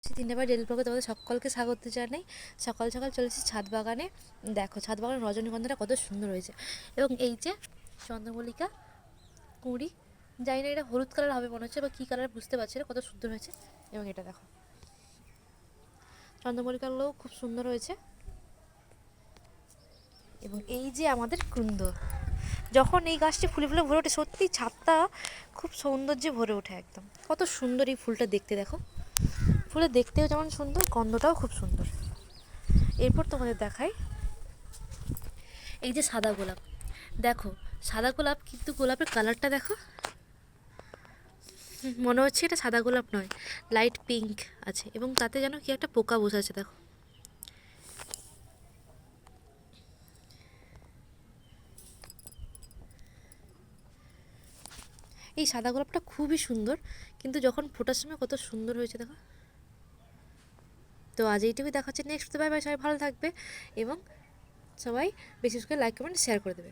তিনবার ডেলি ব্লগে তোমাদের সকলকে স্বাগত জানাই। সকাল সকাল চলেছি ছাদ বাগানে। দেখো ছাদ বাগানের রজনীগন্ধাটা কত সুন্দর হয়েছে, এবং এই যে চন্দ্রমল্লিকা কুঁড়ি, জানি না এটা হলুদ কালার হবে মনে হচ্ছে বা কী কালার বুঝতে পারছি না, কত সুন্দর হয়েছে। এবং এটা দেখো চন্দ্রমল্লিকাগুলোও খুব সুন্দর হয়েছে। এবং এই যে আমাদের কুন্দ, যখন এই গাছটি ফুলে ফুলে ভরে ওঠে সত্যি ছাদটা খুব সৌন্দর্যে ভরে ওঠে একদম। কত সুন্দর এই ফুলটা দেখতে, দেখো ফুলে দেখতেও যেমন সুন্দর, গন্ধটাও খুব সুন্দর। এরপর তোমাদের দেখাই এই যে সাদা গোলাপ। দেখো সাদা গোলাপ, কিন্তু গোলাপের কালারটা দেখো, মনে হচ্ছে এটা সাদা গোলাপ নয়, লাইট পিঙ্ক আছে, এবং তাতে যেন কি একটা পোকা বসে আছে। দেখো এই সাদা গোলাপটা খুবই সুন্দর, কিন্তু যখন ফোটার সময় কত সুন্দর হয়েছে দেখো। তো আজ এইটুকুই, দেখাচ্ছে নেক্সট। বাই বাই, সবাই ভালো থাকবে এবং সবাই বিশেষ করে লাইক কমেন্ট শেয়ার করে দেবে।